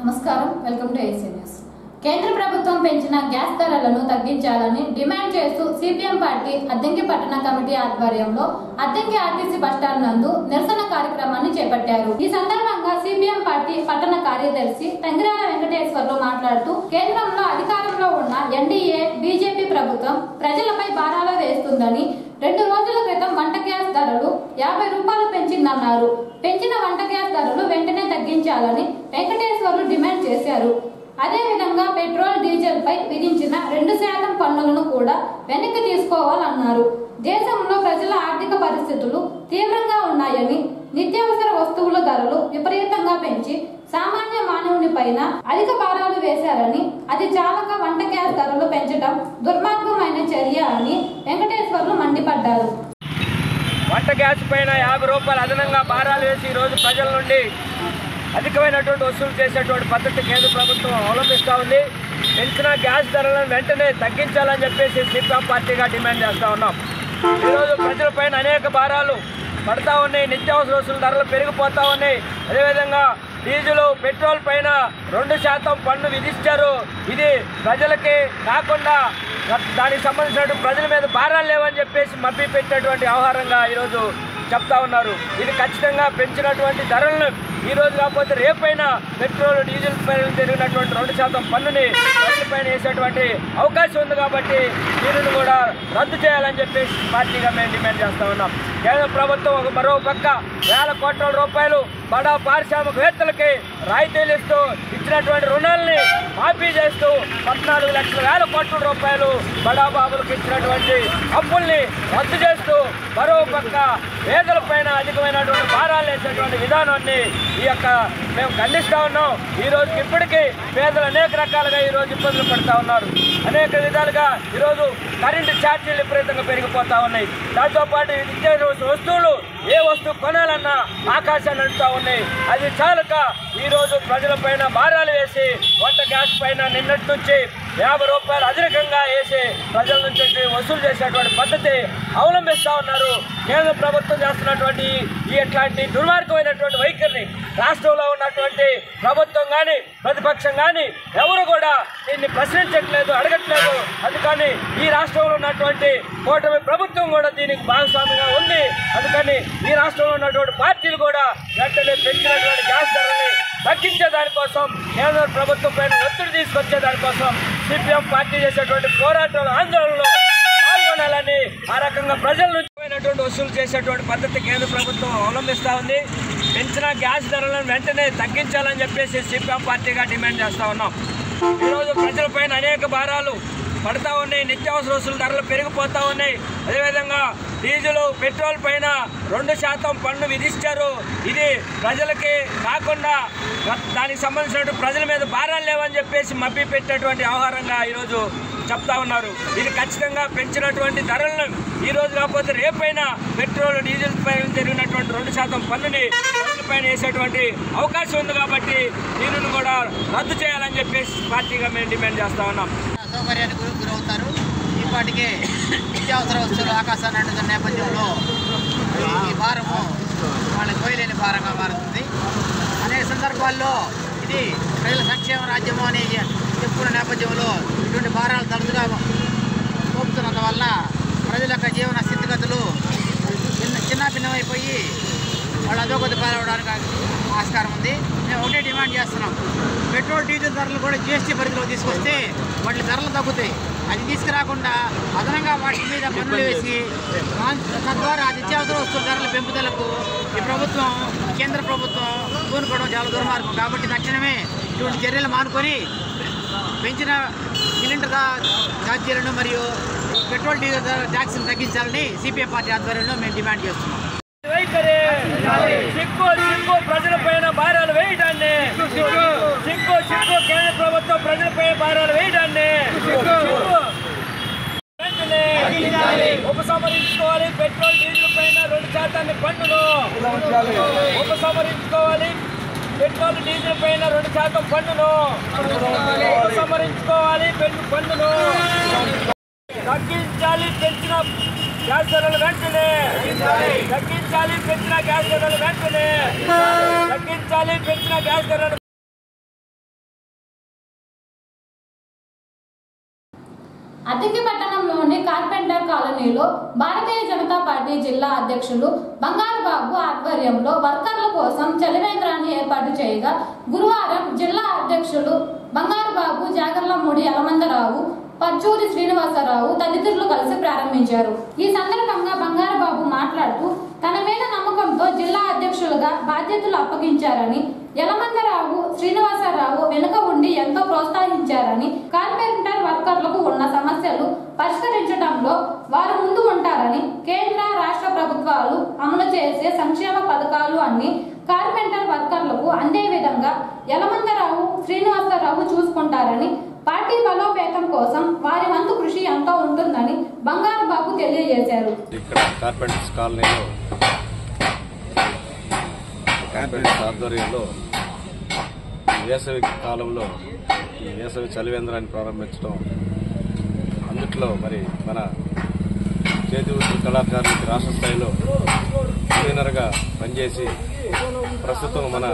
నమస్కారం welcome to AC news. కేంద్ర ప్రభుత్వం పెంచిన గ్యాస్ ధరలను తగ్గించాలని డిమాండ్ చేస్తూ సిపిఎం పార్టీ అద్దంకి పట్టణ కమిటీ ఆధ్వర్యంలో అద్దంకి ఆర్టీసీ బస్టాండ్ నందు నిరసన కార్యక్రమాన్ని చేపట్టారు. ఈ సందర్భంగా సిపిఎం పార్టీ పట్టణ కార్యదర్శి తంగిరాల వెంకటేశ్వర్లు మాట్లాడుతూ కేంద్రంలో అధికారంలో ఉన్న ఎన్డీఏ బీజేపీ ప్రభుత్వం ప్రజలపై భారాలు వేస్తుందని, 2 రోజుల క్రితం వంట గ్యాస్ ధరలు 50 రూపాయలు పెంచిందన్నారు. పెంచిన వంట గ్యాస్ ధరలు వెంటనే తగ్గించాలని వెంకటేశ్వర్లు డిమాండ్ చేశారు. అదేవిధంగా పెట్రోల్, డీజిల్ పై విధించిన 2% పన్నులను కూడా వెనక్కి తీసుకోవాలన్నారు. దేశంలో ప్రజల ఆర్థిక పరిస్థితులు తీవ్రంగా ఉన్నాయని, నిత్యావసర వస్తువుల ధరలు విపరీతంగా పెంచి సామాన్య మానవుని పైన అధిక భారాలు వేశారని, అది చాలక వంట గ్యాస్ ధరలు పెంచడం దుర్మార్గమైన చర్య అని వెంకటేశ్వర్లు మండిపడ్డారు. వంట గ్యాస్ పైన 50 రూపాయలు అదనంగా భారాలు వేసి ఈరోజు ప్రజల నుండి అధికమైనటువంటి వసూలు చేసేటువంటి పద్ధతి కేంద్ర ప్రభుత్వం అవలంబిస్తూ ఉంది. పెంచిన గ్యాస్ ధరలను వెంటనే తగ్గించాలని చెప్పేసి సిపిఎం పార్టీగా డిమాండ్ చేస్తూ ఉన్నాం. ఈరోజు ప్రజలపైన అనేక భారాలు పడతా ఉన్నాయి. నిత్యావసర వసూలు ధరలు పెరిగిపోతూ ఉన్నాయి. అదేవిధంగా డీజిల్, పెట్రోల్ పైన 2% పన్ను విధిస్తారు. ఇది ప్రజలకి కాకుండా దానికి సంబంధించిన ప్రజల మీద భారాలు లేవని చెప్పేసి మభ్య పెట్టినటువంటి వ్యవహారంగా ఈరోజు చెప్తా ఉన్నారు. ఇది ఖచ్చితంగా పెంచినటువంటి ధరలను ఈరోజు కాకపోతే రేపైనా పెట్రోల్, డీజిల్ పైన జరిగినటువంటి 2% పన్నుని ప్రజలపైన వేసేటువంటి అవకాశం ఉంది. కాబట్టి దీనిని కూడా రద్దు చేయాలని చెప్పేసి పార్టీగా మేము డిమాండ్ చేస్తూ ఉన్నాం. కేంద్ర ప్రభుత్వం మరో పక్క వేల కోట్ల రూపాయలు బడా పారిశ్రామికవేత్తలకి రాయితీలు ఇస్తూ ఇచ్చినటువంటి రుణాలని మాఫీ చేస్తూ 14 లక్షల వేల కోట్ల రూపాయలు బడా బాబులకు ఇచ్చినటువంటి అప్పుల్ని రద్దు చేస్తూ మరో పక్క పేదల పైన అధికమైనటువంటి భారాలు వేసేటువంటి విధానాన్ని మేము ఖండిస్తూ ఉన్నాం. ఈ రోజుకి ఇప్పటికీ పేదలు అనేక రకాలుగా ఈరోజు ఇబ్బందులు పడుతూ ఉన్నారు. అనేక విధాలుగా ఈరోజు కరెంటు ఛార్జీలు విపరీతంగా పెరిగిపోతూ ఉన్నాయి. దాంతోపాటు నిత్యావసర వస్తువులు ఏ వస్తువు కొనాలన్నా ఆకాశాన్ని అంటుతూ ఉన్నాయి. అది చాలక ఈరోజు ప్రజల పైన భారాలు వేసి వంట గ్యాస్ పైన నిన్నటి నుంచి 50 రూపాయలు అధికంగా వేసి ప్రజల నుంచి వసూలు చేసేటువంటి పద్ధతి అవలంబిస్తూ ఉన్నారు. కేంద్ర ప్రభుత్వం చేస్తున్నటువంటి ఇట్లాంటి దుర్మార్గమైనటువంటి వైఖరిని రాష్ట్రంలో ఉన్నటువంటి ప్రభుత్వం కానీ ప్రతిపక్షం కానీ ఎవరు కూడా దీన్ని ప్రశ్నించట్లేదు, అడగట్లేదు. అందుకని ఈ రాష్ట్రంలో ఉన్నటువంటి కూటమి ప్రభుత్వం కూడా దీనికి భాగస్వామిగా ఉంది. అందుకని ఈ రాష్ట్రంలో ఉన్నటువంటి పార్టీలు కూడా వెంటనే పెంచినటువంటి గ్యాస్ ధరల్ని తగ్గించే దానికోసం, కేంద్ర ప్రభుత్వం పైన ఒత్తిడి తీసుకొచ్చే దానికోసం సిపిఎం పార్టీ చేసేటువంటి పోరాటాలు, ఆందోళనలో పాల్గొనాలని ఆ రకంగా ప్రజల నుంచి వసూలు చేసేటువంటి పద్ధతి కేంద్ర ప్రభుత్వం అవలంబిస్తూ ఉంది. పెంచిన గ్యాస్ ధరలను వెంటనే తగ్గించాలని చెప్పేసి సిపిఎం పార్టీగా డిమాండ్ చేస్తూ ఉన్నాం. ఈరోజు ప్రజలపైన అనేక భారాలు పడతా ఉన్నాయి. నిత్యావసర వసూలు ధరలు పెరిగిపోతూ ఉన్నాయి. అదేవిధంగా డీజిల్, పెట్రోల్ పైన 2% పన్ను విధిస్తారు. ఇది ప్రజలకి కాకుండా దానికి సంబంధించిన ప్రజల మీద భారాలు లేవని చెప్పేసి మభ్య పెట్టినటువంటి వ్యవహారంగా ఈరోజు చెప్తా ఉన్నారు. ఇది ఖచ్చితంగా పెంచినటువంటి ధరలను ఈరోజు కాకపోతే రేపైనా పెట్రోల్, డీజిల్ పైన జరిగినటువంటి 2% పన్నుని ప్రజలపైన వేసేటువంటి అవకాశం ఉంది. కాబట్టి దీనిని కూడా రద్దు చేయాలని చెప్పేసి పార్టీగా మేము డిమాండ్ చేస్తా ఉన్నాం. అసౌకర్యానికి గురవుతారు. ఇప్పటికే నిత్యావసర వస్తువులు ఆకాశాన్ని అంటున్న నేపథ్యంలో ఈ భారము వాళ్ళకి పోయలేని భారంగా మారుతుంది. అనేక సందర్భాల్లో ఇది ప్రజల సంక్షేమ రాజ్యము అని చెప్పుకున్న నేపథ్యంలో ఇటువంటి భారాలు తరచుగా మోపుతున్నందువల్ల ప్రజల యొక్క జీవన స్థితిగతులు చిన్నాభిన్నమైపోయి వాళ్ళు అదోగతి పాల్గొనడానికి ఆస్కారం ఉంది. మేము ఒకటే డిమాండ్ చేస్తున్నాం. పెట్రోల్, డీజిల్ ధరలు కూడా జీఎస్టీ పరిధిలో తీసుకొస్తే వాటి ధరలు తగ్గుతాయి. అది తీసుకురాకుండా అదనంగా వాటి మీద పన్నులు వేసి తద్వారా నిత్యావసర వస్తువుల ధరల పెంపుదలకు ఈ ప్రభుత్వం, కేంద్ర ప్రభుత్వం పూనుకోవడం చాలా దుర్మార్గం. కాబట్టి తక్షణమే ఇటువంటి చర్యలు మానుకొని పెంచిన సిలిండర్ ఛార్జీలను మరియు పెట్రోల్, డీజిల్ ట్యాక్స్ను తగ్గించాలని సిపిఎం పార్టీ ఆధ్వర్యంలో మేము డిమాండ్ చేస్తున్నాం. సిగ్గు ప్రజలపైన భారాలు వేయడాన్ని, సిగ్గు కేంద్ర ప్రభుత్వం ప్రజలపైన భారాలు వేయడాన్ని వెంటనే ఉపసంహరించుకోవాలి. పెట్రోల్, డీజిల్ పైన 2% పన్నును ఉపసంహరించుకోవాలి. పెట్రోల్, డీజిల్ పైన 2% పన్నును ఉపసంహరించుకోవాలి. పన్నును తగ్గించాలి. పెంచిన గ్యాస్ ధరలు వెంటనే తగ్గించాలి. పెంచిన గ్యాస్ ధరలు వెంటనే తగ్గించాలి. పెంచిన గ్యాస్ ధరలు అద్దెకి పట్టణంలోని కార్పెంటర్ కాలనీలో భారతీయ జనతా పార్టీ జిల్లా అధ్యక్షులు బంగారు బాబు ఆధ్వర్యంలో వర్కర్ల కోసం చలివేంద్రాన్ని ఏర్పాటు చేయగా గురువారం జిల్లా అధ్యక్షులు బంగారు బాబు, జాగర్లమూడి యలమందరావు, పచ్చూరి శ్రీనివాసరావు తదితరులు కలిసి ప్రారంభించారు. ఈ సందర్భంగా బంగారు బాబు మాట్లాడుతూ తన మీద నమ్మకంతో జిల్లా అధ్యక్షులుగా బాధ్యతలు అప్పగించారని, యలమందరావు, శ్రీనివాసరావు వెనుక ఉండి ఎంతో ప్రోత్సహించారని, కార్పెంటర్ వర్కర్లకు ఉన్న సమస్యలు పరిష్కరించడంలో వారు ముందు ఉంటారని, కేంద్ర రాష్ట్ర ప్రభుత్వాలు అమలు చేసే సంక్షేమ పథకాలు అన్ని కార్పెంటర్ వర్కర్లకు అందే విధంగా యలమందరావు, శ్రీనివాసరావు చూసుకుంటారని, పార్టీ బలోపేతం కోసం వారి వంతు కృషి ఎంతో ఉంటుందని బంగారు బాబు తెలియజేశారు. ఇక్కడ కార్పెంటర్స్ కాలనీలో కార్పెంటర్స్ ఆధ్వర్యంలో వేసవి కాలంలో ఈ వేసవి చలివేంద్రాన్ని ప్రారంభించడం, అందుట్లో మరి మన చేతి వృత్తి కళాకారులకి రాష్ట్ర స్థాయిలో కన్వీనర్గా పనిచేసి ప్రస్తుతం మన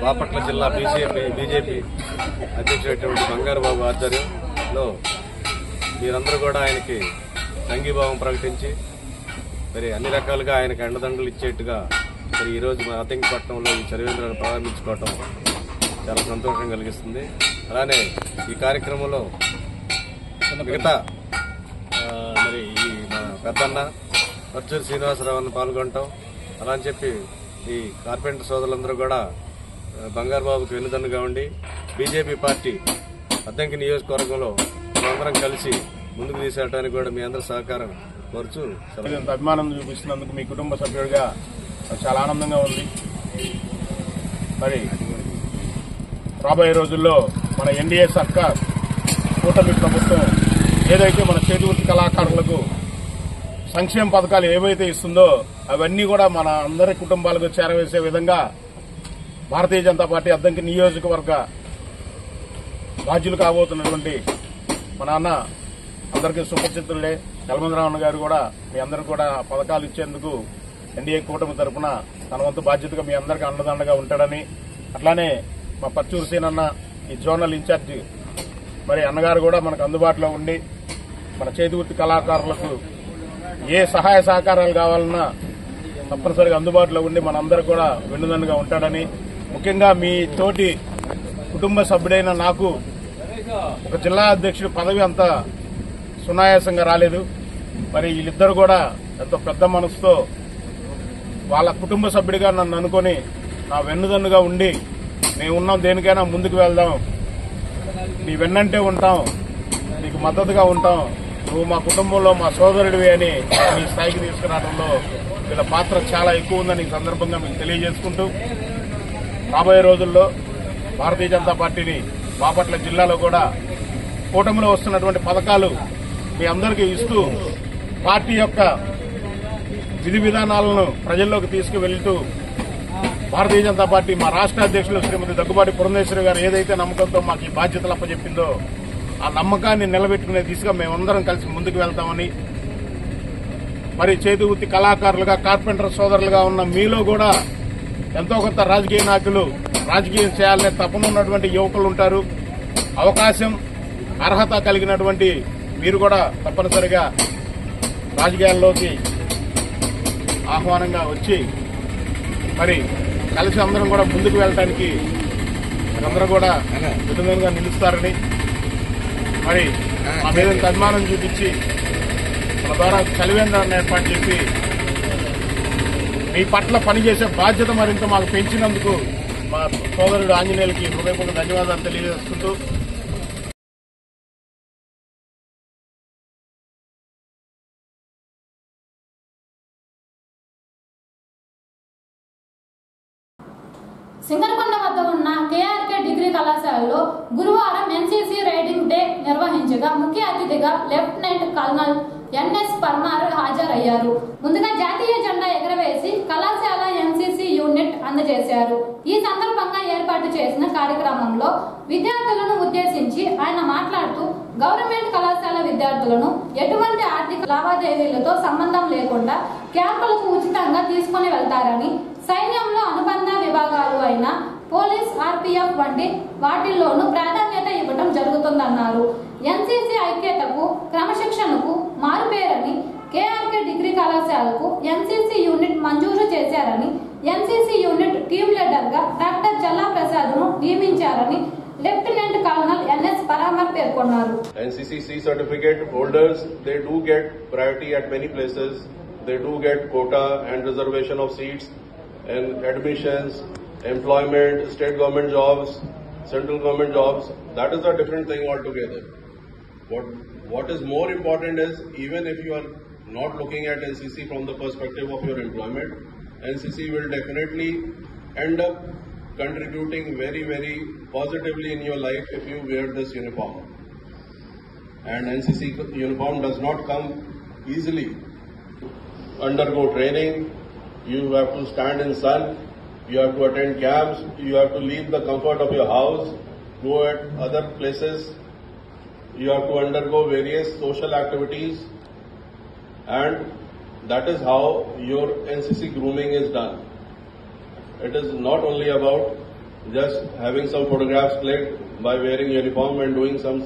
బాపట్ల జిల్లా బీజేపీ అధ్యక్షుడైనటువంటి బంగారు బాబు ఆధ్వర్యంలో మీరందరూ కూడా ఆయనకి సంఘీభావం ప్రకటించి మరి అన్ని రకాలుగా ఆయనకు అండదండలు ఇచ్చేట్టుగా మరి ఈరోజు మన అద్దంకిపట్నంలో ఈ చలివేంద్రాన్ని ప్రారంభించుకోవటం చాలా సంతోషం కలిగిస్తుంది. అలానే ఈ కార్యక్రమంలో మిగతా మరి ఈ మన పెద్దన్న పచ్చూరి శ్రీనివాసరావుని పాల్గొనటం, అలా అని చెప్పి ఈ కార్పెంటర్ సోదరులందరూ కూడా బంగారు బాబుకి వెన్నుదన్నుగా ఉండి బీజేపీ పార్టీ అద్దంకి నియోజకవర్గంలో అందరం కలిసి ముందుకు తీసుకెళ్ళడానికి కూడా మీ అందరూ సహకారం కోరుచు అభిమానం చూపిస్తున్నందుకు మీ కుటుంబ సభ్యుడిగా చాలా ఆనందంగా ఉంది. మరి రాబోయే రోజుల్లో మన ఎన్డీఏ సర్కార్, కూటమి ప్రభుత్వం ఏదైతే మన చేతి వృత్తి కళాకారులకు సంక్షేమ పథకాలు ఏవైతే ఇస్తుందో అవన్నీ కూడా మన అందరి కుటుంబాలకు చేరవేసే విధంగా భారతీయ జనతా పార్టీ అద్దంకి నియోజకవర్గ బాధ్యులు కాబోతున్నటువంటి మా నాన్న అందరికీ సుపరిచితులే యలమందరావు గారు కూడా మీ అందరికీ కూడా పథకాలు ఇచ్చేందుకు ఎన్డీఏ కూటమి తరఫున తన వంతు బాధ్యతగా మీ అందరికీ అండదండగా ఉంటాడని, అట్లానే మా పచ్చూరు సీనన్న ఈ జోనల్ ఇన్ఛార్జి మరి అన్నగారు కూడా మనకు అందుబాటులో ఉండి మన చేతి వృత్తి కళాకారులకు ఏ సహాయ సహకారాలు కావాలన్నా తప్పనిసరిగా అందుబాటులో ఉండి మనందరూ కూడా వెన్నుదన్నుగా ఉంటాడని, ముఖ్యంగా మీ తోటి కుటుంబ సభ్యుడైన నాకు ఒక జిల్లా అధ్యక్షుడి పదవి అంత సునాయాసంగా రాలేదు. మరి వీళ్ళిద్దరు కూడా ఎంతో పెద్ద మనసుతో వాళ్ళ కుటుంబ సభ్యుడిగా నన్ను అనుకుని నా వెన్నుదన్నుగా ఉండి మేమున్నాం, దేనికైనా ముందుకు వెళ్దాం, నీ వెన్నంటే ఉంటాం, నీకు మద్దతుగా ఉంటాం, నువ్వు మా కుటుంబంలో మా సోదరుడివి అని ఈ స్థాయికి తీసుకురావడంలో వీళ్ళ పాత్ర చాలా ఎక్కువ ఉందని ఈ సందర్భంగా మీకు తెలియజేసుకుంటూ రాబోయే రోజుల్లో భారతీయ జనతా పార్టీని బాపట్ల జిల్లాలో కూడా కూటమిలో వస్తున్నటువంటి పథకాలు మీ అందరికీ ఇస్తూ పార్టీ యొక్క విధి విధానాలను ప్రజల్లోకి తీసుకువెళ్తూ భారతీయ జనతా పార్టీ మా రాష్ట్ర అధ్యక్షులు శ్రీమతి దగ్గుబాటి పురంధేశ్వరి గారు ఏదైతే నమ్మకంతో మాకు ఈ బాధ్యతలు అప్పచెప్పిందో ఆ నమ్మకాన్ని నిలబెట్టుకునే దిశగా మేమందరం కలిసి ముందుకు వెళ్తామని, మరి చేతి వృత్తి కళాకారులుగా కార్పెంటర్ సోదరులుగా ఉన్న మీలో కూడా ఎంతో కొంత రాజకీయ నాయకులు రాజకీయం చేయాలనే తపన ఉన్నటువంటి యువకులు ఉంటారు. అవకాశం, అర్హత కలిగినటువంటి మీరు కూడా తప్పనిసరిగా రాజకీయాల్లోకి ఆహ్వానంగా వచ్చి మరి కలిసి అందరం కూడా ముందుకు వెళ్ళడానికి అందరూ కూడా విధంగా నిలుస్తారని, మరి మా మీద అభిమానం చూపించి మన ద్వారా చలివేంద్రాన్ని ఏర్పాటు చేసి మీ పట్ల పనిచేసే బాధ్యత మరింత మాకు పెంచినందుకు మా సోదరుడు ఆంజనేయులకి హృదయపూర్వక ధన్యవాదాలు తెలియజేసుకుంటూ సింగరకొండ వద్ద ఉన్న కేఆర్కే డిగ్రీ కళాశాలలో గురువారం ఎన్సీసీ రైడింగ్ డే నిర్వహించగా ముఖ్య అతిథిగా లెఫ్టినెంట్ కల్నల్ ఎన్ఎస్ పర్మార్ హాజరయ్యారు. ముందుగా జాతీయ జెండా ఎగరవేసి కళాశాల ఎన్సీసీ యూనిట్ అందజేశారు. ఈ సందర్భంగా ఏర్పాటు చేసిన కార్యక్రమంలో విద్యార్థులను ఉద్దేశించి ఆయన మాట్లాడుతూ గవర్నమెంట్ కళాశాల విద్యార్థులను ఎటువంటి ఆర్థిక లావాదేవీలతో సంబంధం లేకుండా క్యాంపులకు ఉచితంగా తీసుకుని వెళ్తారని, సైన్యంలో అనుబంధ విభాగాలు అయిన పోలీస్, ఆర్పీఎఫ్ వంటి వాటిల్లోనూ ప్రాధాన్యత ఇవ్వడం జరుగుతుందన్నారు. ఎన్సీసీ ఐక్యతకు క్రమశిక్షణకు మారుపేరని కేఆర్కే డిగ్రీ కళాశాలకు ఎన్సీసీ యూనిట్ మంజూరు చేశారని ఎన్సీసీ యూనిట్ టీమ్ లీడర్ గా డాక్టర్ చల్లా ప్రసాద్ ను నియమించారని లెఫ్టినెంట్ కల్నల్ ఎన్ఎస్ పరామర్ పేర్కొన్నారు. NCCC certificate holders, they do get priority at many places. They do get quota and reservation of seats and admissions, employment, state government jobs, central government jobs. That is a different thing altogether. What is more important is, even if you are not looking at NCC from the perspective of your employment, NCC will definitely end up contributing very, very positively in your life if you wear this uniform. And NCC uniform does not come easily. Undergo training, you have to stand in sun, you have to attend camps, you have to leave the comfort of your house, go at other places, you have to undergo various social activities, and that is how your NCC grooming is done. It is not only about just having some photographs clicked by wearing uniform and doing some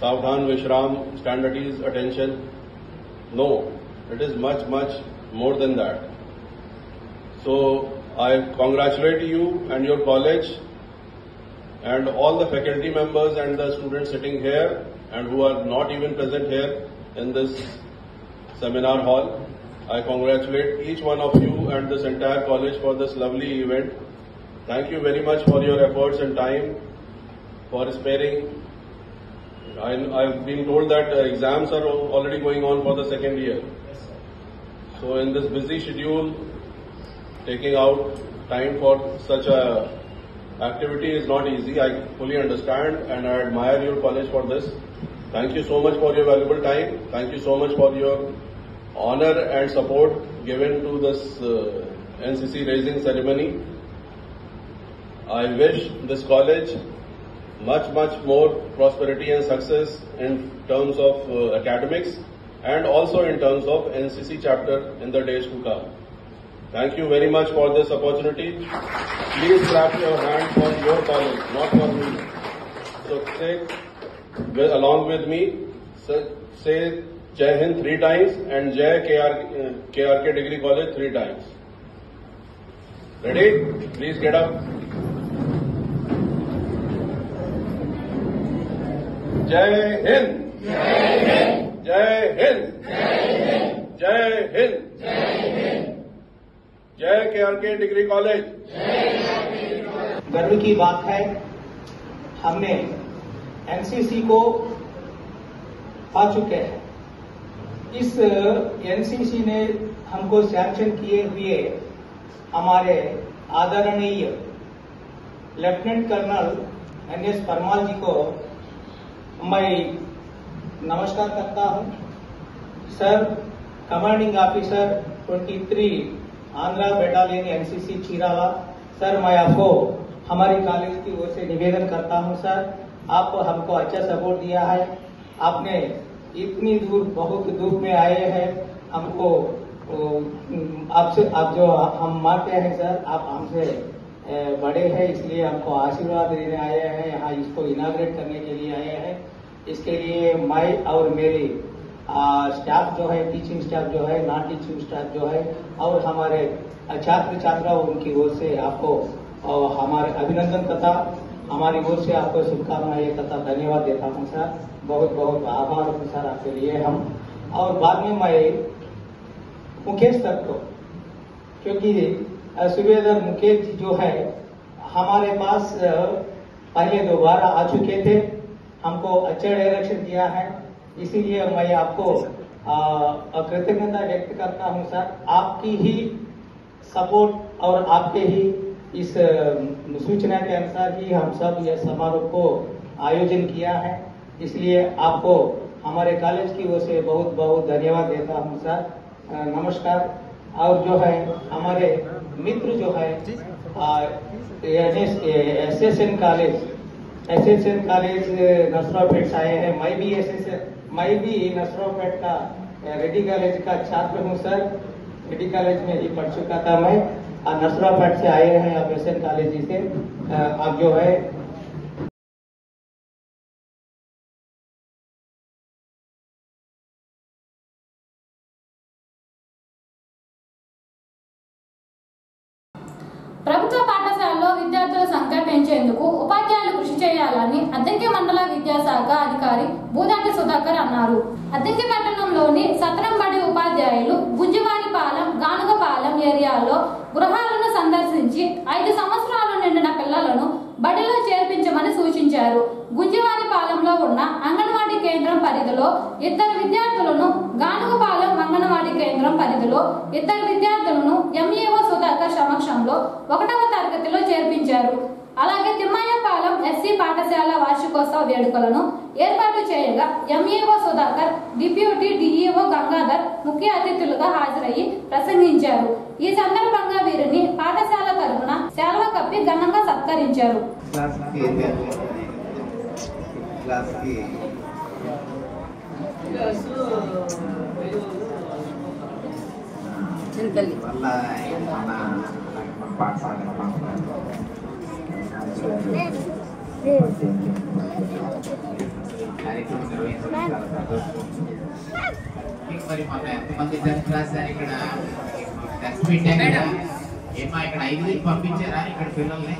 Savdhan Vishram, stand at ease, attention. No, it is much, much more than that. So I congratulate you and your college and all the faculty members and the students sitting here and who are not even present here in this seminar hall. I congratulate each one of you and this entire college for this lovely event. Thank you very much for your efforts and time, for sparing. I've been told that exams are already going on for the second year. So in this busy schedule, taking out time for such a activity is not easy. I fully understand and I admire your college for this. Thank you so much for your valuable time. Thank you so much for your honor and support given to this NCC raising ceremony. I wish this college much, much more prosperity and success in terms of academics and also in terms of NCC chapter in the days to come. Thank you very much for this opportunity. Please clap your hands for your college, not for me. So say along with me, say Jai Hind 3 times and Jai KRK Degree College 3 times. Ready? Please get up. Jai Hind. Jai Hind. Jai Hind. Jai Hind. Jai Hind. Jai KRK Degree College. गर्व की बात है, हमने NCC को पा चुके हैं। इस एनसीसी ने हमको सैंक्शन किए हुए हमारे आदरणीय lieutenant colonel NS Parmar ji को मैं नमस्कार करता हूं। Sir, commanding officer 23 Andhra battalion NCC Chirala, sir मैं आपको हमारी कॉलेज की ओर से निवेदन करता हूं। सर, आप हमको अच्छा सपोर्ट दिया है, आपने इतनी दूर बहुत दूर में आए हैं, हमको आपसे आप जो हम मानते हैं सर, आप हमसे बड़े हैं, इसलिए हमको आशीर्वाद देने आए हैं, यहाँ इसको इनाग्रेट करने के लिए आए हैं। इसके लिए मैं और मेरी स्टाफ जो है, टीचिंग स्टाफ जो है, नॉन टीचिंग स्टाफ जो है और हमारे छात्र छात्राओं उनकी ओर से आपको हमारे अभिनंदन तथा हमारी ओर से आपको शुभकामनाएं तथा धन्यवाद देता हूं सर। बहुत बहुत आभार हूं सर आपके लिए हम। और बाद में मैं मुकेश सर को, क्योंकि सुबेदार मुकेश जी जो है हमारे पास पहले 2 बार आ चुके थे, हमको अच्छा डायरेक्शन दिया है, इसीलिए मैं आपको कृतज्ञता व्यक्त करता हूं सर। आपकी ही सपोर्ट और आपके ही इस सूचना के अनुसार ही हम सब यह समारोह को आयोजन किया है, इसलिए आपको हमारे कॉलेज की ओर से बहुत बहुत धन्यवाद देता हूं सर। नमस्कार। और जो है हमारे मित्र जो है एसएसएन कॉलेज नसरापेट से आए हैं। मैं भी नसरापेट का रेड्डी कॉलेज का छात्र हूं सर, रेड्डी कॉलेज में ही पढ़ चुका था मैं। नसरापेट से आए हैं आप एसएन कॉलेज से। आप जो है అద్దంకి మండల విద్యాశాఖ అధికారి బూదాటి సుధాకర్ అన్నారు. అద్దంకి పట్టణంలోని సత్రంబడి ఉపాధ్యాయులు గుంజివారిపాలెం, గానుగపాలెం ఏరియాలో గృహాలను సందర్శించి 5 సంవత్సరాలు నిండిన పిల్లలను బడిలో చేర్పించమని సూచించారు. గుంజివారిపాలెంలో ఉన్న అంగన్వాడీ కేంద్రం పరిధిలో 2 విద్యార్థులను, గానుగపాలెం అంగన్వాడీ కేంద్రం పరిధిలో 2 విద్యార్థులను ఎంఈఓ సుధాకర్ సమక్షంలో 1వ తరగతిలో చేర్పించారు. అలాగే తిమ్మయ్యపాలెం ఎస్సీ పాఠశాల వార్షికోత్సవ వేడుకలను ఏర్పాటు చేయగా MEO Sudhakar, deputy DEO Gangadhar ముఖ్య అతిథులుగా హాజరయ్యి ప్రసంగించారు. ఈ సందర్భంగా వీరిని పాఠశాల తరఫున శాల్వ కప్పి ఘనంగా సత్కరించారు. మరి మన ఎంతమంది టెస్ట్ రాశారు ఇక్కడ? టెస్ట్ పెట్టాం కదా ఏమా, ఇక్కడ 5 పంపించారా ఇక్కడ పిల్లల్ని?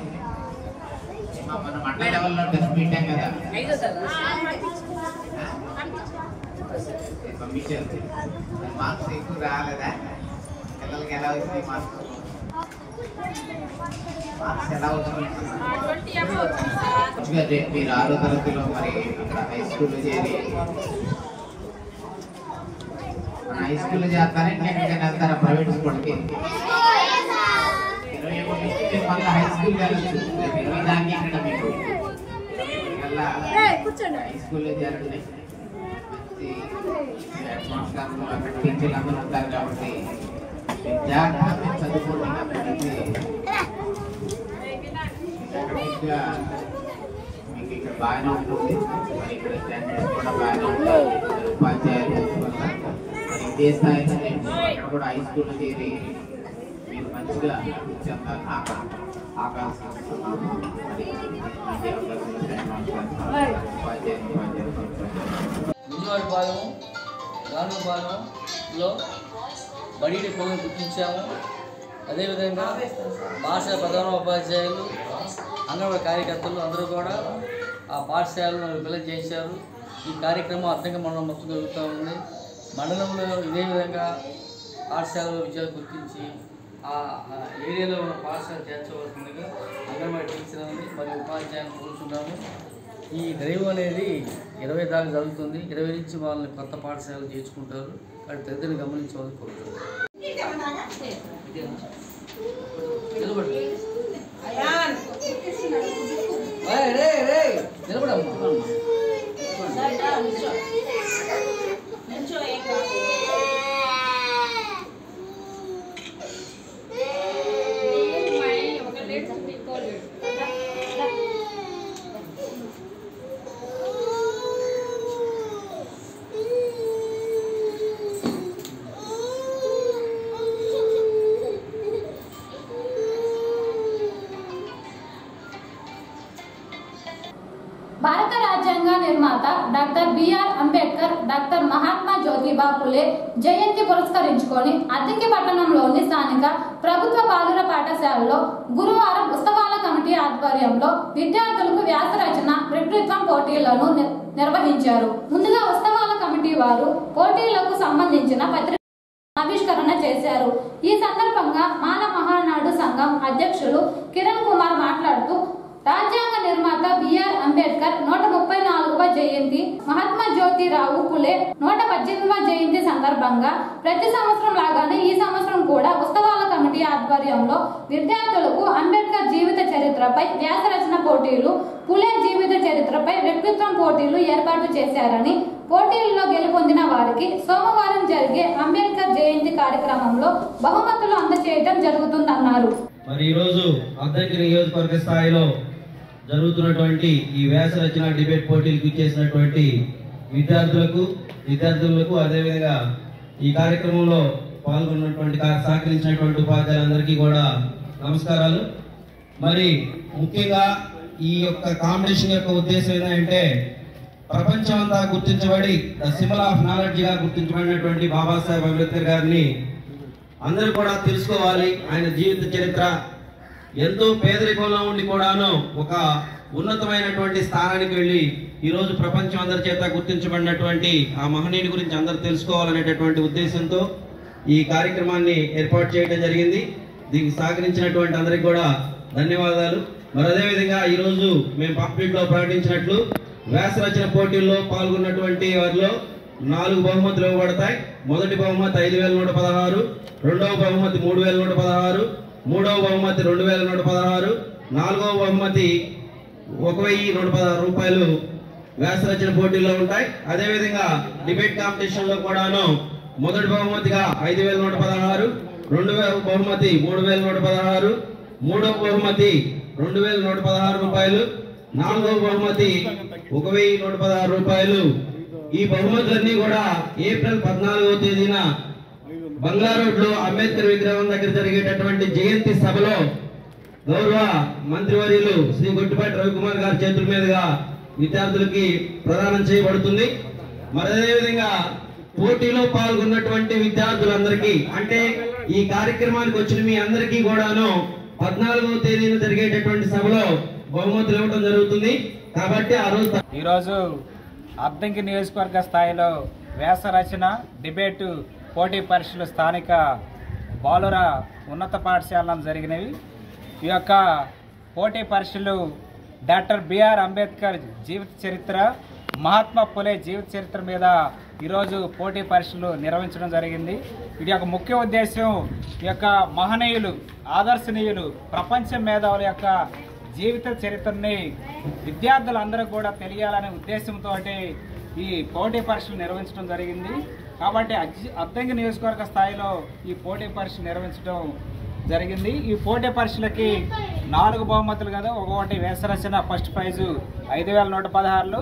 మన మండల లెవెల్లో టెస్ట్ పెట్టాం కదా, పంపించారు. మార్క్స్ ఎక్కువ రాలేదా పిల్లలకి? ఎలా వచ్చింది మార్క్స్? మార్క్స్ ఎలా వచ్చినాయి? మీరు 6వ తరగతిలో మరి ఇక్కడ హై స్కూల్లో చేరి, హై స్కూల్లో చేస్తారా ఇంకెక్కడికైనా వెళ్తారా? ప్రైవేట్ స్కూల్కి 21 నుంచి మళ్ళీ హై స్కూల్ వెళ్ళచ్చు. 20 దాకా ఇక్కడ మీకు హై స్కూల్లో చేరండి. మంచి అక్కడ టీచర్లు అందరూ ఉంటారు కాబట్టి జాగ్రత్తగా చదువుకోండి. మీకు ఇక్కడ బాగానే ఉంటుంది. మరి ఇక్కడ స్టాండర్డ్స్ కూడా బాగానే ఉంటాయి. ఉపాధ్యాయులు వల్ల మరి ఇదే స్థాయిలో ఇక్కడ కూడా హై స్కూల్లో చేరి మీరు మంచిగా చెందాలని ఆకాంక్షిస్తున్నాము. మరి గుంజివారిపాలెం, గానుగపాలెంలో బడి డిపోలను గుర్తించాము. అదేవిధంగా పాఠశాల ప్రధానోపాధ్యాయులు, అంగన్వాడీ కార్యకర్తలు అందరూ కూడా ఆ పాఠశాలను విడుదల చేశారు. ఈ కార్యక్రమం అద్దంకి మండలం మొత్తం జరుగుతూ ఉంది. మండలంలో ఇదే విధంగా పాఠశాలలో విద్యలు గుర్తించి ఆ ఏరియాలో ఉన్న పాఠశాల చేర్చవలసిందిగా అంగన్వాడీ టీచర్లని మరియు ఉపాధ్యాయులను కోరుతున్నాము. ఈ డ్రైవ్ అనేది 20 దాకా జరుగుతుంది. 20 నుంచి వాళ్ళని కొత్త పాఠశాలలు చేర్చుకుంటారు. వాటి తల్లిదండ్రులు గమనించవాలని కోరుతున్నారు. నిలబడమ్మా. భారత రాజ్యాంగ నిర్మాత doctor BR Ambedkar, doctor Mahatma Jyotiba Phule జయంతి పురస్కరించుకొని అద్దంకి పట్టణంలోని స్థానిక ప్రభుత్వ బాలుర పాఠశాలలో గురువారం ఉత్సవాల కమిటీ ఆధ్వర్యంలో విద్యార్థులకు వ్యాస రచన, వక్తృత్వం పోటీలను నిర్వహించారు. ముందుగా ఉత్సవాల కమిటీ వారు పోటీలకు సంబంధించిన పత్రిక ఆవిష్కరణ చేశారు. ఈ సందర్భంగా మాల మహానాడు సంఘం అధ్యక్షులు కిరణ్ కుమార్ మాట్లాడుతూ, రాజ్యాంగ నిర్మాత బిఆర్ అంబేద్కర్ 134వ జయంతి, మహాత్మా జ్యోతిరావు పులే 118వ జయంతి సందర్భంగా ప్రతి సంవత్సరం లాగానే ఈ సంవత్సరం కూడా ఉత్సవాల కమిటీ ఆధ్వర్యంలో విద్యార్థులకు అంబేద్కర్ జీవిత చరిత్రపై వ్యాస రచన పోటీలు, పులే జీవిత చరిత్రపై వ్యక్తిత్వం పోటీలు ఏర్పాటు చేశారని, పోటీల్లో గెలుపొందిన వారికి సోమవారం జరిగే అంబేద్కర్ జయంతి కార్యక్రమంలో బహుమతులు అందజేయడం జరుగుతుందన్నారు. మరి ఈరోజు అద్దంకి నియోజకవర్గ స్థాయిలో జరుగుతున్నటువంటి ఈ వ్యాస రచన డిబేట్ పోటీలకు ఇచ్చేసినటువంటి విద్యార్థులకు అదేవిధంగా ఈ కార్యక్రమంలో పాల్గొన్నటువంటి సహకరించినటువంటి ఉపాధ్యాయులందరికీ కూడా నమస్కారాలు. మరి ముఖ్యంగా ఈ యొక్క కాంపిటీషన్ యొక్క ఉద్దేశం ఏంటంటే, ప్రపంచం అంతా గుర్తించబడి ద సింబల్ ఆఫ్ నాలెడ్జ్ గా గుర్తించబడినటువంటి బాబాసాహెబ్ అంబేద్కర్ గారిని అందరూ కూడా తెలుసుకోవాలి. ఆయన జీవిత చరిత్ర ఎంతో పేదరికంలో ఉండి కూడాను ఒక ఉన్నతమైనటువంటి స్థానానికి వెళ్ళి ఈరోజు ప్రపంచం అందరి చేత గుర్తించబడినటువంటి ఆ మహనీయుని గురించి అందరూ తెలుసుకోవాలనేటటువంటి ఉద్దేశంతో ఈ కార్యక్రమాన్ని ఏర్పాటు చేయడం జరిగింది. దీనికి సహకరించినటువంటి అందరికి కూడా ధన్యవాదాలు. మరి అదేవిధంగా ఈరోజు మేము పాంప్లెట్లో ప్రకటించినట్లు వ్యాస రచన పోటీల్లో పాల్గొన్నటువంటి వారిలో 4 బహుమతులు ఇవ్వబడతాయి. మొదటి బహుమతి 5,116, రెండవ బహుమతి 3,116, మూడవ బహుమతి 2,116, నాలుగవ బహుమతి 1,116 రూపాయలు వ్యాస రచన పోటీల్లో ఉంటాయి. అదేవిధంగా డిబేట్ కాంపిటీషన్ లో కూడాను మొదటి బహుమతిగా 5,116, రెండవ బహుమతి 3,116, మూడవ బహుమతి 2,116 రూపాయలు, నాలుగవ బహుమతి 1,116 రూపాయలు. ఈ బహుమతులన్నీ కూడా ఏప్రిల్ 14వ తేదీన బంగ్లా రోడ్ లో అంబేద్కర్ విగ్రహం దగ్గర జరిగేటటువంటి జయంతి సభలో గౌరవ మంత్రివర్యులు శ్రీ గొట్టిపాటి రవికుమార్ గారి చేతుల మీదుగా విద్యార్థులకి ప్రదానం చేయబడుతుంది. మరి అదేవిధంగా పోటీలో పాల్గొన్నటువంటి విద్యార్థులందరికీ అంటే ఈ కార్యక్రమానికి వచ్చిన మీ అందరికీ కూడాను 14వ తేదీన జరిగేటటువంటి సభలో బహుమతులు ఇవ్వడం జరుగుతుంది. కాబట్టి ఈరోజు అద్దంకి నియోజకవర్గ స్థాయిలో వ్యాస రచన డిబేటు పోటీ పరీక్షలు స్థానిక బాలుర ఉన్నత పాఠశాలలో జరిగినవి. ఈ యొక్క పోటీ పరీక్షలు డాక్టర్ బిఆర్ అంబేద్కర్ జీవిత చరిత్ర, మహాత్మా ఫులే జీవిత చరిత్ర మీద ఈరోజు పోటీ పరీక్షలు నిర్వహించడం జరిగింది. వీటి యొక్క ముఖ్య ఉద్దేశం ఈ యొక్క మహనీయులు, ఆదర్శనీయులు, ప్రపంచ మేధావుల యొక్క జీవిత చరిత్రని విద్యార్థులందరూ కూడా తెలియాలనే ఉద్దేశంతో ఈ పోటీ పరీక్షలు నిర్వహించడం జరిగింది. కాబట్టి అద్దంకి నియోజకవర్గ స్థాయిలో ఈ పోటీ పరీక్షలు నిర్వహించడం జరిగింది. ఈ పోటీ పరీక్షలకి 4 బహుమతులు కదా. ఒకటి వ్యాసరచన ఫస్ట్ ప్రైజు 5,116,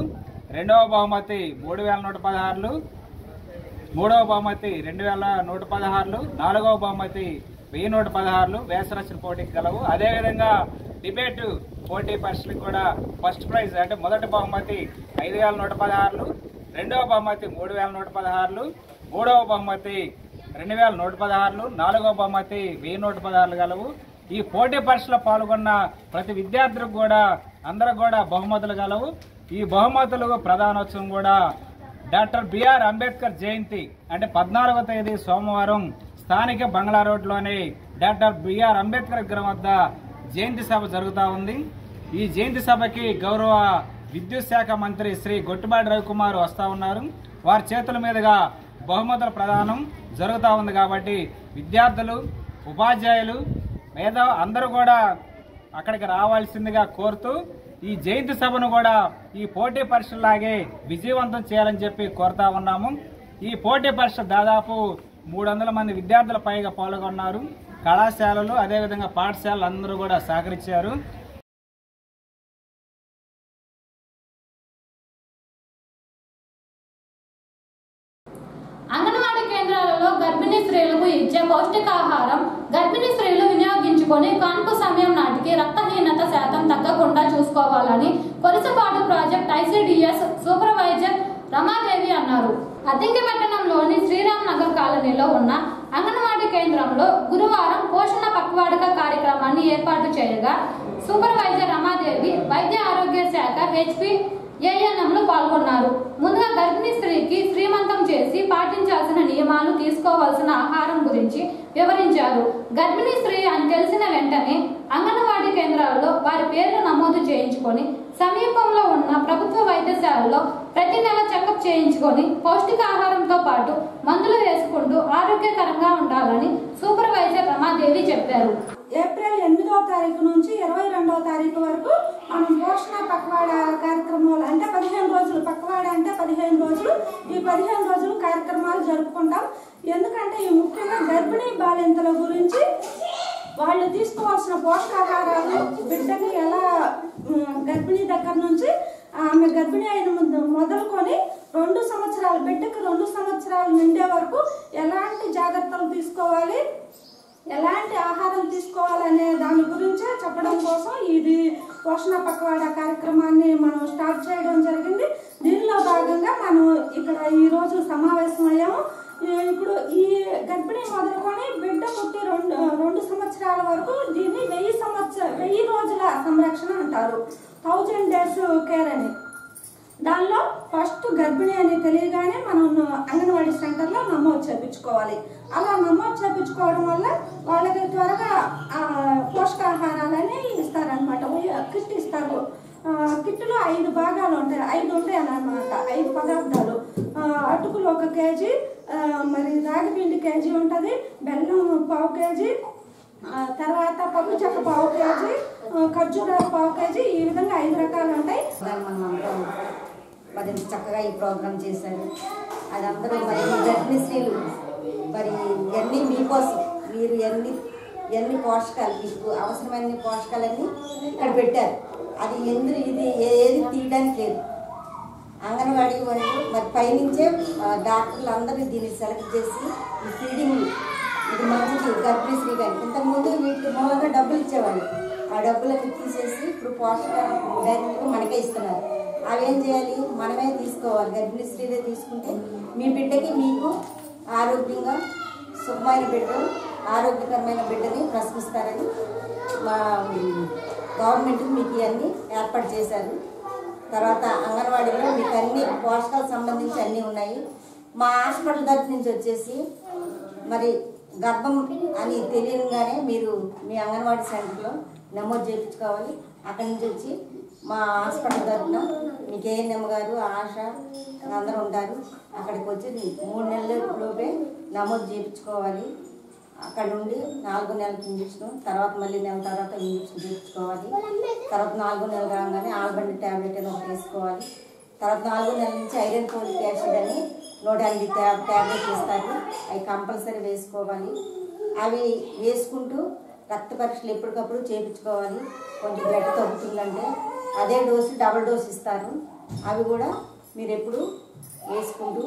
రెండవ బహుమతి 3,116, మూడవ బహుమతి 2,116, నాలుగవ బహుమతి 1,116 వ్యాసరచన పోటీకి గలవు. అదేవిధంగా డిబేటు పోటీ పరీక్షలకు కూడా ఫస్ట్ ప్రైజ్ అంటే మొదటి బహుమతి 5,116, రెండవ బహుమతి 3,116, మూడవ బహుమతి 2,116, నాలుగవ బహుమతి 1,116 గలవు. ఈ పోటీ పరీక్షలో పాల్గొన్న ప్రతి విద్యార్థులకు కూడా అందరికి కూడా బహుమతులు గలవు. ఈ బహుమతులు ప్రధానోత్సవం కూడా డాక్టర్ బిఆర్ అంబేద్కర్ జయంతి అంటే 14వ తేదీ సోమవారం స్థానిక బంగ్లా రోడ్లోని డాక్టర్ బిఆర్ అంబేద్కర్ విగ్రహం వద్ద జయంతి సభ జరుగుతూ ఉంది. ఈ జయంతి సభకి గౌరవ విద్యుత్ శాఖ మంత్రి శ్రీ గొట్టిపాటి రవికుమార్ వస్తూ ఉన్నారు. వారి చేతుల మీదుగా బహుమతుల ప్రదానం జరుగుతూ ఉంది. కాబట్టి విద్యార్థులు, ఉపాధ్యాయులు, మేధావులు అందరూ కూడా అక్కడికి రావాల్సిందిగా కోరుతూ ఈ జయంతి సభను కూడా ఈ పోటీ పరీక్షలాగే విజయవంతం చేయాలని చెప్పి కోరుతా ఉన్నాము. ఈ పోటీ పరీక్ష దాదాపు 300 మంది విద్యార్థుల పైగా పాల్గొన్నారు. కళాశాలలు అదేవిధంగా పాఠశాలలు అందరూ కూడా సహకరించారు. అంగన్వాడీ కేంద్రాలలో గర్భిణీ స్త్రీలకు ఇచ్చే పౌష్టికాహారం గర్భిణీ స్త్రీలు వినియోగించుకొని కాన్పు సమయం నాటికి రక్తహీనత శాతం తగ్గకుండా చూసుకోవాలని కొలిసపాడు ప్రాజెక్ట్ ఐసిడిఎస్ సూపర్వైజర్ రమాదేవి అన్నారు. అద్దంకి పట్టణంలోని శ్రీరామ్ నగర్ కాలనీలో ఉన్న అంగన్వాడీ కేంద్రంలో గురువారం పోషణ పక్వాడక కార్యక్రమాన్ని ఏర్పాటు చేయగా సూపర్వైజర్ రమాదేవి వైద్య ఆరోగ్య శాఖ హెచ్పి ఏఎన్ఎంలు పాల్గొన్నారు. ముందుగా గర్భిణీ స్త్రీకి శ్రీమంతం చేసి పాటించాల్సిన నియమాలు, తీసుకోవాల్సిన ఆహారం గురించి వివరించారు. గర్భిణీ స్త్రీ అని తెలిసిన వెంటనే అంగన్వాడీ కేంద్రాల్లో వారి పేర్లు నమోదు చేయించుకొని సమీపంలో ఉన్న ప్రభుత్వ వైద్యశాలలో ప్రతి నెల చెకప్ చేయించుకొని పౌష్టికాహారంతో పాటు మందులు వేసుకుంటూ ఆరోగ్యకరంగా ఉండాలని సూపర్వైజర్ రమాదేవి చెప్పారు. ఏప్రిల్ 8వ తారీఖు నుంచి 22వ తారీఖు వరకు మనం పోషణ పక్వాడ కార్యక్రమాలు అంటే 15 రోజులు, పక్వాడ అంటే 15 రోజులు, ఈ 15 రోజులు కార్యక్రమాలు జరుపుకుంటాం. ఎందుకంటే ఈ ముఖ్యంగా గర్భిణీ బాలింతల గురించి వాళ్ళు తీసుకోవాల్సిన పోషకాహారాలు, బిడ్డని ఎలా గర్భిణీ దగ్గర నుంచి ఆమె గర్భిణీ అయిన మొదలుకొని 2 సంవత్సరాలు, బిడ్డకు 2 సంవత్సరాలు నిండే వరకు ఎలాంటి జాగ్రత్తలు తీసుకోవాలి, ఎలాంటి ఆహారం తీసుకోవాలనే దాని గురించే చెప్పడం కోసం ఇది పోషణ పక్వాడ కార్యక్రమాన్ని మనం స్టార్ట్ చేయడం జరిగింది. దీనిలో భాగంగా మనం ఇక్కడ ఈరోజు సమావేశం అయ్యాము. ఇప్పుడు ఈ గర్భిణీ మొదలుకొని బిడ్డ పుట్టి 2 సంవత్సరాల వరకు దీన్ని 1000 రోజుల సంరక్షణ అంటారు. 1000 days కేర్ అని. దానిలో ఫస్ట్ గర్భిణి అని తెలియగానే మనం అంగన్వాడీ సెంటర్లో నమోదు చేయించుకోవాలి. అలా నమోదు చేయించుకోవడం వల్ల వాళ్ళకి త్వరగా పోషకాహారాలని ఇస్తారనమాట. కిట్ ఇస్తారు. కిట్లో 5 భాగాలు ఉంటాయి. 5 ఉంటాయి అన్నమాట. 5 పదార్థాలు. అటుకులు 1 kg, మరి రాగి పిండి కేజీ ఉంటుంది, బెల్లం 1/2 kg, తర్వాత పప్పు చెక్క 1/2 kg, ఖర్జూరాలు 1/2 kg. ఈ విధంగా 5 రకాలు ఉంటాయి. మరి చక్కగా ఈ ప్రోగ్రాం చేశారు. అది అందరూ మరి గర్భిణీ స్త్రీలు మరి ఇవన్నీ మీకోసం మీరు ఎన్ని పోషకాలు మీకు అవసరమైన పోషకాలన్నీ ఇక్కడ పెట్టారు. అది ఇది ఏది తీయడానికి లేదు. అంగన్వాడీ వాళ్ళు మరి పైనుంచే డాక్టర్లు అందరూ దీన్ని సెలెక్ట్ చేసి ఈ ఫీడింగ్ ఇది మంచిది గర్భిణీ స్త్రీ కానీ ఇంతకుముందు వీటికి మూలంగా డబ్బులు ఇచ్చేవాళ్ళు. ఆ డబ్బులకి తీసేసి ఇప్పుడు పోషకాలు డైరెక్ట్గా మనకే ఇస్తున్నారు. అవేం చేయాలి? మనమే తీసుకోవాలి. గర్భిణీ స్త్రీలే తీసుకుంటే మీ బిడ్డకి మీకు ఆరోగ్యంగా సుఖమైన బిడ్డలు ఆరోగ్యకరమైన బిడ్డని ప్రసవిస్తారని మా గవర్నమెంట్ మీకు ఇవన్నీ ఏర్పాటు చేశారు. తర్వాత అంగన్వాడీలో మీకు అన్ని పోషకాలకు సంబంధించి అన్నీ ఉన్నాయి. మా హాస్పిటల్ దగ్గర నుంచి వచ్చేసి మరి గర్భం అని తెలియగానే మీరు మీ అంగన్వాడీ సెంటర్లో నమోదు చేయించుకోవాలి. అక్కడి నుంచి వచ్చి మా హాస్పిటల్ తరఫున మీకు ఏఎన్ఎం గారు ఆశ అందరూ ఉంటారు. అక్కడికి వచ్చి 3 నెలల లోపే నమోదు చేయించుకోవాలి. అక్కడ నుండి 4వ నెలకి ఇంజక్షన్, తర్వాత మళ్ళీ నెల తర్వాత ఇంజక్షన్ చేయించుకోవాలి. తర్వాత 4వ నెల రాగానే ఆల్బండి ట్యాబ్లెట్ అని ఒకటి వేసుకోవాలి. తర్వాత 4వ నెల నుంచి ఐరన్ ఫోలిక్ యాసిడ్ అని 150 ట్యాబ్లెట్లు ఇస్తారు. అవి కంపల్సరీ వేసుకోవాలి. అవి వేసుకుంటూ రక్త పరీక్షలు ఎప్పటికప్పుడు చేయించుకోవాలి. కొంచెం బ్లడ్ తగ్గుతుందంటే అదే డోసు డబుల్ డోస్ ఇస్తారు. అవి కూడా మీరు ఎప్పుడు వేసుకుంటూ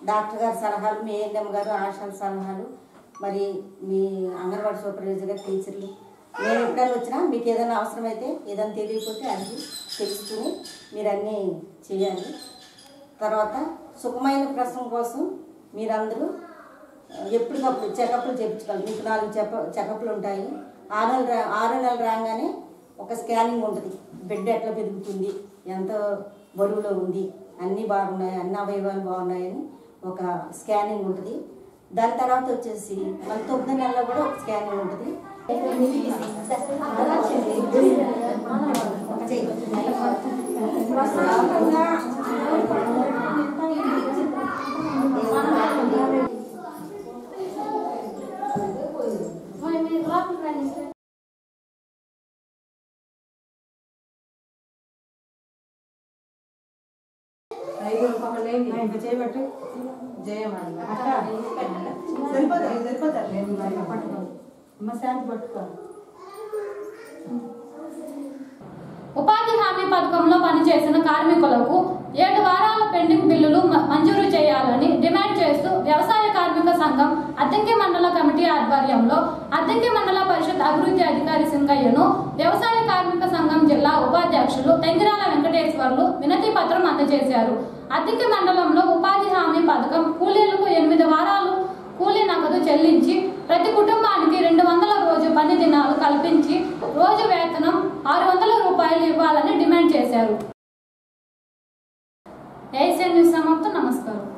డాక్టర్ గారి సలహాలు, మీ ఏఎన్ఎం గారు ఆశాల సలహాలు, మరి మీ అంగన్వాడీ సూపర్వైజర్ గారు టీచర్లు నేను ఎప్పుడైనా వచ్చినా మీకు ఏదైనా అవసరమైతే ఏదైనా తెలియకపోతే అది తెలుసుకుని మీరు అన్నీ చేయాలి. తర్వాత సుఖమైన ప్రసవం కోసం మీరందరూ ఎప్పటికప్పుడు చెకప్లు చేయించుకోవాలి. మీకు 4 చెకప్లు ఉంటాయి. 6 నెలలు రాగానే ఒక స్కానింగ్ ఉంటుంది. బిడ్డ ఎట్లా పెరుగుతుంది, ఎంత బరువులో ఉంది, అన్నీ బాగున్నాయి, అన్ని అవయవాలు బాగున్నాయని ఒక స్కానింగ్ ఉంటుంది. దాని తర్వాత వచ్చేసి మన 9వ నెలలో కూడా ఒక స్కానింగ్ ఉంటుంది. చేయబట్టి జయమాలి సరిపోతారు అమ్మ శాంతి పట్టుకో. ఉపాధి హామీ పథకంలో పనిచేసిన కార్మికులకు 7 వారాల పెండింగ్ బిల్లులు మంజూరు చేయాలని డిమాండ్ చేస్తూ వ్యవసాయ కార్మిక సంఘం అద్దంకి మండల కమిటీ ఆధ్వర్యంలో అద్దంకి మండల పరిషత్ అభివృద్ధి అధికారి సింగయ్యను వ్యవసాయ కార్మిక సంఘం జిల్లా ఉపాధ్యక్షులు తెంగిరాల వెంకటేశ్వర్లు వినతి పత్రం అందజేశారు. అద్దంకి మండలంలో ఉపాధి హామీ పథకం కూలీలకు 8 వారాలు కూలీ నగదు చెల్లించి ప్రతి కుటుంబానికి 200 రోజు పని దినాలు కల్పించి రోజు వేతనం 600 రూపాయలు ఇవ్వాలని డిమాండ్ చేశారు. ఏసీ న్యూస్ సమాప్తం. నమస్కారం.